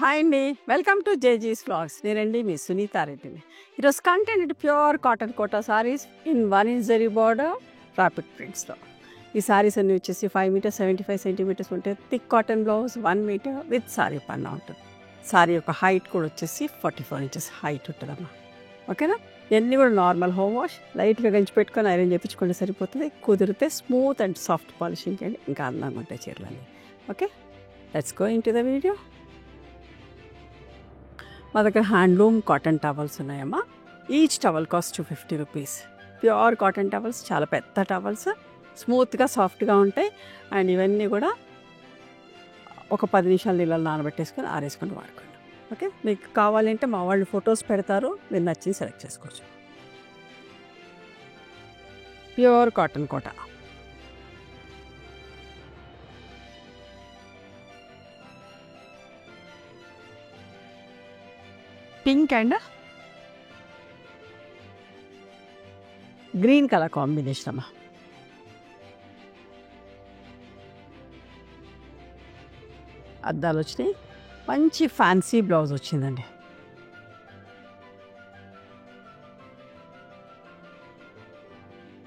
Hi అండి, welcome to జేజీస్ vlogs. నేనండి మీ సునీతా రెడ్డిని. ఈరోజు content pure cotton Kota sarees in 1 inch zari border rapid ప్రింట్స్లో. ఈ సారీస్ అన్నీ వచ్చేసి 5 మీటర్స్ 75 సెంటీమీటర్స్ ఉంటే thick cotton blouse 1 metre with saree పన్నా ఉంటుంది. సారీ యొక్క హైట్ కూడా వచ్చేసి 44 ఇంచెస్ హైట్ ఉంటుందమ్మా. ఓకేనా? ఇవన్నీ కూడా నార్మల్ హోమ్ వాష్, లైట్గా గంచి పెట్టుకొని ఐరన్ చేయించుకుంటే సరిపోతుంది. కుదిరితే స్మూత్ అండ్ సాఫ్ట్ పాలిషింగ్ అండి, ఇంకా అందంగా ఉంటాయి చీరలన్నీ. Okay, let's go in to the video. మా దగ్గర హ్యాండ్లూమ్ కాటన్ టవల్స్ ఉన్నాయమ్మా. Each towel cost 250 rupees. Pure cotton towels, చాలా పెద్ద టవల్స్, స్మూత్గా సాఫ్ట్గా ఉంటాయి. అండ్ ఇవన్నీ కూడా ఒక 10 నిమిషాలు నీళ్ళలో నానబెట్టేసుకొని ఆరేసుకొని వాడుకోండి. ఓకే, మీకు కావాలంటే మా వాళ్ళు ఫొటోస్ పెడతారు, మీరు నచ్చింది సెలెక్ట్ చేసుకోవచ్చు. Pure cotton Kota. Pink and green colour combination అమ్మా. అద్దాలు వచ్చినాయి. మంచి ఫ్యాన్సీ బ్లౌజ్ వచ్చిందండి.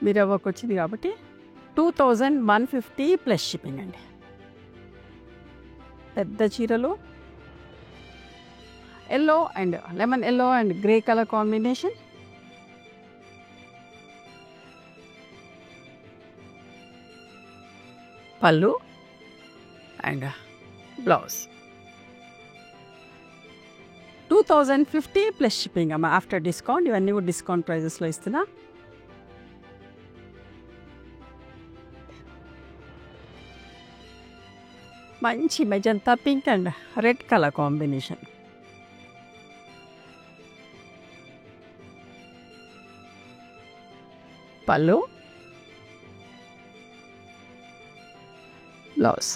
మీరు వర్క్ వచ్చింది కాబట్టి 2150 ప్లస్ షిప్పింగ్ అండి. పెద్ద చీరలు yellow and lemon yellow and grey colour combination. పళ్ళు అండ్ బ్లౌజ్ 2050 ప్లస్ షిప్పింగ్ అమ్మా. ఆఫ్టర్ డిస్కౌంట్, ఇవన్నీ కూడా డిస్కౌంట్ ప్రైజెస్లో ఇస్తున్నా. మంచి magenta pink and red colour combination. పళ్ళు, బ్లౌజ్.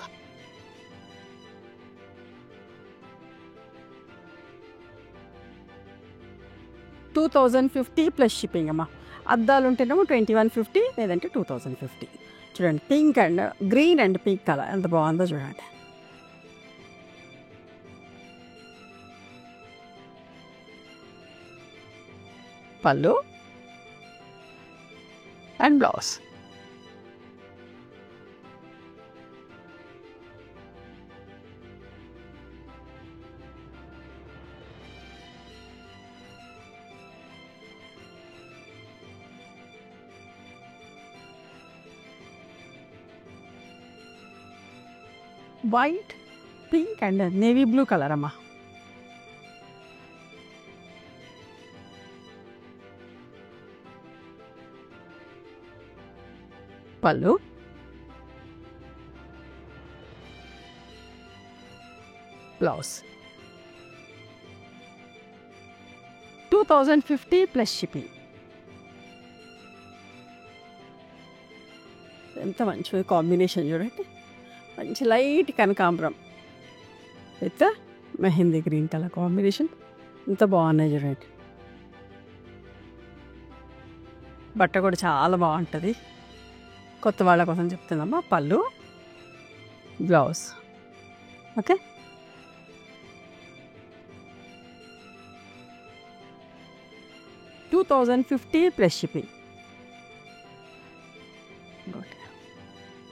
$2050 ప్లస్ షిప్పింగ్ అమ్మా. అద్దాలు ఉంటేనేమో 2150, లేదంటే 2050. చూడండి, pink and green and pink colour ఎంత బాగుందో చూడండి. పళ్ళు and blouse. White, pink and navy blue colour అమ్మా. పళ్ళు, బ్లౌజ్. 2050 plus shipping. ఎంత మంచి కాంబినేషన్ చూడండి. మంచి లైట్ కనకాంబరం with mehndi green colour combination. ఎంత బాగున్నాయి చూడండి. బట్ట కూడా చాలా బాగుంటుంది. కొత్త వాళ్ళ కోసం చెప్తుందమ్మా. పళ్ళు, blouse. Okay, $2050 plus shipping.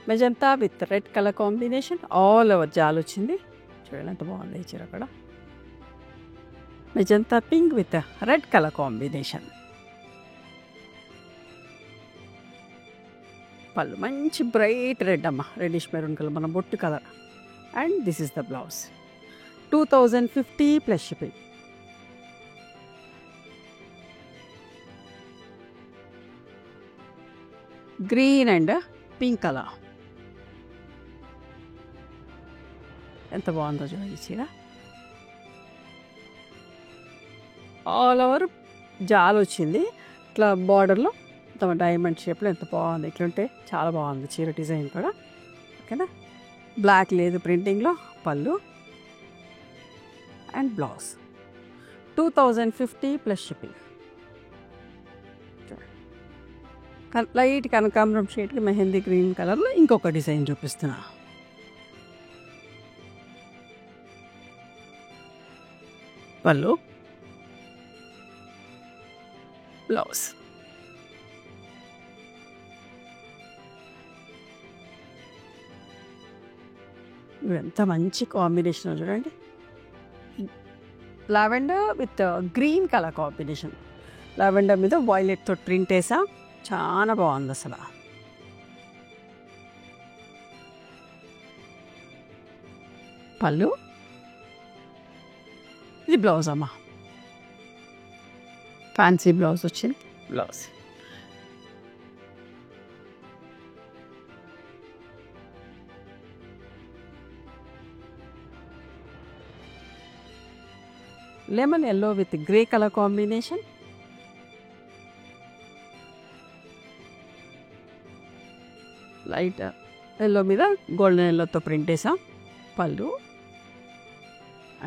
Magenta with red colour combination, all over జాల్ వచ్చింది. చూడండి ఎంత బాగుంది ఈ చీర కూడా. Magenta pink with red colour combination. పళ్ళు మంచి బ్రైట్ రెడ్ అమ్మ, రెడ్డిష్ మెరూన్ కలర్, మన బొట్టు colour. And this is the blouse. 2050 plus shipping. Green and pink colour ఎంత బాగుందో చూడండి చీర. ఆల్ ఓవర్ జాల్ వచ్చింది. ఇట్లా బార్డర్లో డైమండ్ షేప్లో ఎంత బాగుంది. ఇట్లుంటే చాలా బాగుంది చీర డిజైన్ కూడా. ఓకేనా? బ్లాక్ లేదు ప్రింటింగ్లో. పళ్ళు and blouse. 2050 plus shipping. Light కనకాంబరం షేడ్కి మెహందీ గ్రీన్ కలర్లో ఇంకొక డిజైన్ చూపిస్తున్నా. పళ్ళు, బ్లౌజ్. ఎంత మంచి కాంబినేషన్ చూడండి. Lavender with green colour combination. Lavender మీద వాయిలెట్ తోటి ప్రింట్ వేసా, చాలా బాగుంది అసలు. పళ్ళు, ఇది బ్లౌజ్ అమ్మా. ఫ్యాన్సీ బ్లౌజ్ వచ్చింది. Blouse lemon yellow with grey colour combination. Light yellow మీద గోల్డెన్ ఎల్లోతో ప్రింట్ వేసాం. పళ్ళు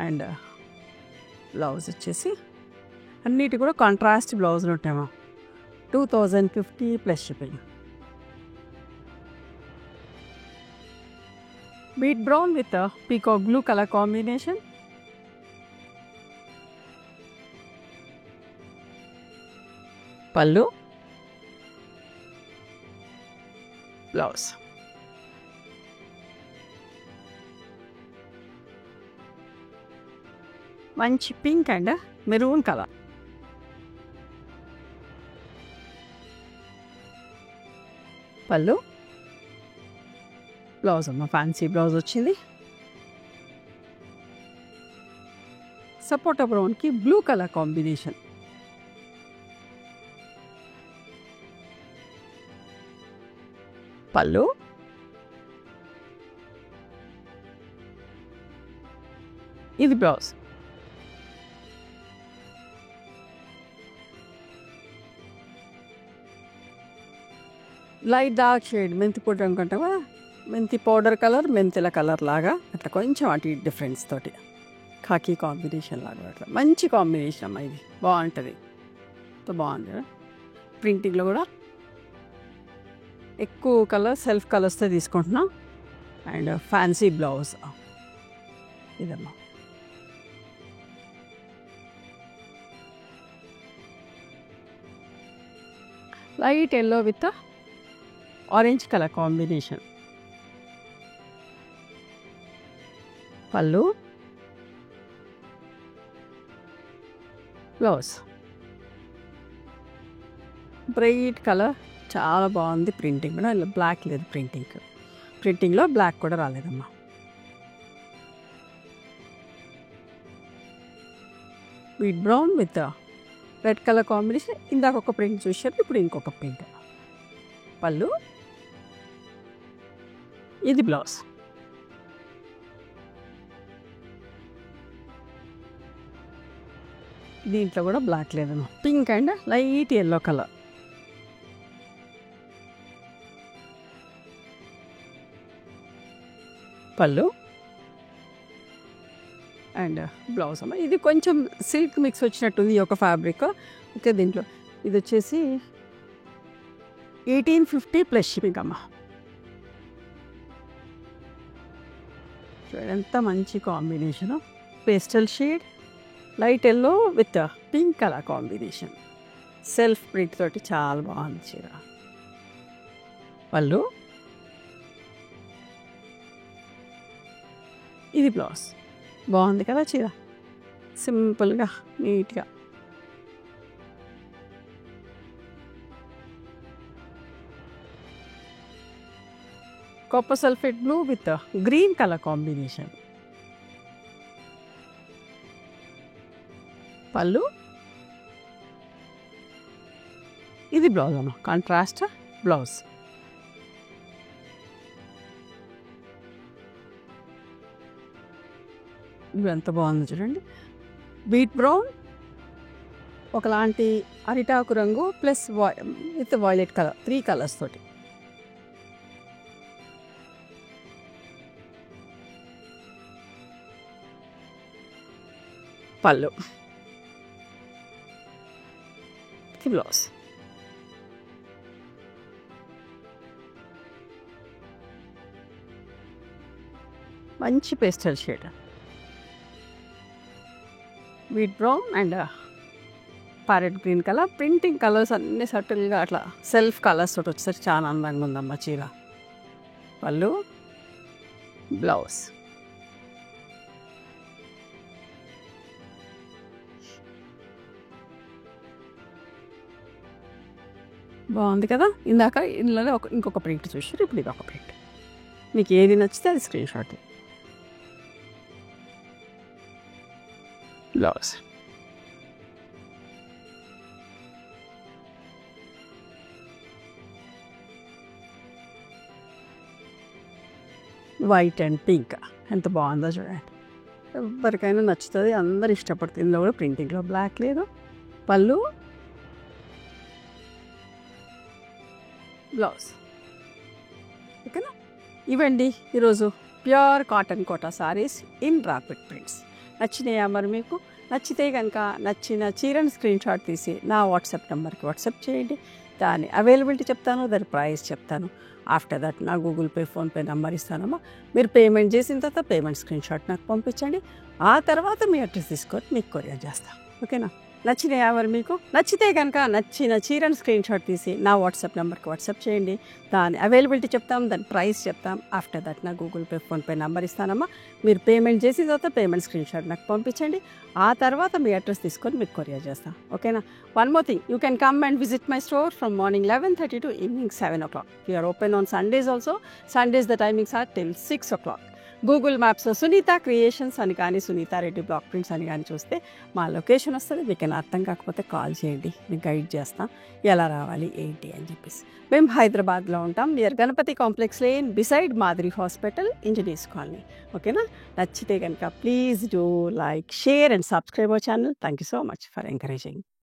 అండ్ బ్లౌజ్ వచ్చేసి అన్నిటి కూడా కాంట్రాస్ట్ బ్లౌజులు ఉంటాయమ్మా. 2050 plus shipping. Beat brown with peacock blue colour combination. పళ్ళు, బ్లౌజ్. మంచి పింక్ అండ్ మెరూన్ కలర్. పళ్ళు, బ్లౌజ్ అమ్మ. ఫ్యాన్సీ బ్లౌజ్ వచ్చింది. సపోటా బ్రౌన్కి బ్లూ కలర్ కాంబినేషన్. పళ్ళు, ఇది బ్లౌజ్. లైట్ డార్క్ షేడ్ మెంతి పొడి అనుకుంటావా, మెంతి పౌడర్ కలర్, మెంతిల కలర్ లాగా అట్లా కొంచెం అటు ఇటు డిఫరెన్స్ తోటి ఖాకీ కాంబినేషన్ లాగా అట్లా మంచి కాంబినేషన్ అమ్మ. ఇది బాగుంటుంది, బాగుంది. ప్రింటింగ్లో కూడా ఎక్కువ కలర్ సెల్ఫ్ కలర్స్తో తీసుకుంటున్నాం. అండ్ ఫ్యాన్సీ బ్లౌజ్ ఇదమ్మా. Light yellow with orange colour combination. పళ్ళు, బ్లౌజ్. బ్రైట్ కలర్, చాలా బాగుంది. ప్రింటింగ్ కూడా ఇలా బ్లాక్ లేదు. ప్రింటింగ్లో బ్లాక్ కూడా రాలేదమ్మా. Wheat brown with red colour combination. ఇందాక ఒక ప్రింట్ చూశారు, ఇప్పుడు ఇంకొక ప్రింట్. పళ్ళు, ఇది బ్లౌజ్. దీంట్లో కూడా బ్లాక్ లేదమ్మా. Pink and light yellow colour. పళ్ళు అండ్ బ్లౌజ్ అమ్మ. ఇది కొంచెం సిల్క్ మిక్స్ వచ్చినట్టుంది ఈ ఒక ఫ్యాబ్రిక్. ఓకే, దీంట్లో ఇది వచ్చేసి 1850 ప్లస్ షిప్పింగ్ అమ్మ. చూడండి ఎంత మంచి combination. Pastel shade, light yellow with pink colour combination. Self print తోటి చాలా బాగుంది చీర. పళ్ళు, ఇది బ్లౌజ్. బాగుంది కదా చీర, సింపుల్గా నీట్గా. Copper sulphate blue with green colour combination. పళ్ళు, ఇది బ్లౌజ్ అమ్మ. Contrast blouse. ఇవి ఎంత బాగుంది చూడండి. బీట్ బ్రౌన్, ఒకలాంటి అరిటాకు రంగు plus with violet colour, 3 colours తోటి. పళ్ళు, బ్లౌజ్. మంచి pastel shade. Wheat brown and parrot green colour. Printing colours అన్నీ సటిల్గా అట్లా సెల్ఫ్ కలర్స్ తోటి వచ్చేసరికి చాలా అందంగా ఉందమ్మా చీర. పళ్ళు, బ్లౌజ్. బాగుంది కదా. ఇందాక ఇందులోనే ఇంకొక ప్రింట్ చూసారు, ఇప్పుడు ఇది ఒక ప్రింట్. మీకు ఏది నచ్చితే అది screen shot. Blouse. White and pink ఎంత బాగుందో చూడండి. ఎవరికైనా నచ్చుతుంది, అందరు ఇష్టపడుతుంది. ఇందులో కూడా ప్రింటింగ్లో బ్లాక్ లేదు. పళ్ళు, బ్లౌజ్. ఓకేనా. ఇవండి ఈరోజు pure cotton Kota sarees in rapid prints. నచ్చినాయా మరి మీకు? నచ్చితే కనుక నచ్చిన చీరను స్క్రీన్ షాట్ తీసి నా వాట్సాప్ నెంబర్కి వాట్సాప్ చేయండి. దాని అవైలబిలిటీ చెప్తాను, దాని ప్రైస్ చెప్తాను. ఆఫ్టర్ దట్ నా గూగుల్ పే, ఫోన్పే నెంబర్ ఇస్తానమ్మా. మీరు పేమెంట్ చేసిన తర్వాత పేమెంట్ స్క్రీన్ షాట్ నాకు పంపించండి. ఆ తర్వాత మీ అడ్రస్ తీసుకొని మీకు కొరియర్ చేస్తాను. ఓకేనా. నచ్చినాయా మరి మీకు? నచ్చితే కనుక నచ్చిన చీరను స్క్రీన్ షాట్ తీసి నా వాట్సాప్ నెంబర్కి వాట్సాప్ చేయండి. దాని అవైలబిలిటీ చెప్తాం, దాని ప్రైస్ చెప్తాం. ఆఫ్టర్ దట్ నా గూగుల్ పే, ఫోన్పే నెంబర్ ఇస్తానమ్మా. మీరు పేమెంట్ చేసిన తర్వాత పేమెంట్ స్క్రీన్ షాట్ నాకు పంపించండి. ఆ తర్వాత మీ అడ్రస్ తీసుకొని మీకు కొరియర్ చేస్తాం. ఓకేనా. One more thing, you can come and visit my store from morning 11:30 to evening 7 o'clock. We are open on Sundays also. Sundays the timings are till 6 o'clock. Google మ్యాప్స్లో Sunitha creations అని కానీ, Sunitha Reddy block prints అని కానీ చూస్తే మా location వస్తుంది. మీకు అర్థం కాకపోతే కాల్ చేయండి, మీకు గైడ్ చేస్తాం ఎలా రావాలి ఏంటి అని చెప్పేసి. మేము హైదరాబాద్లో ఉంటాం, near Ganapathi complex lane, beside మాదిరి హాస్పిటల్, ఇంజనీర్స్ కాలనీ. ఓకేనా. నచ్చితే కనుక please do like, share and subscribe our channel. Thank you so much for encouraging.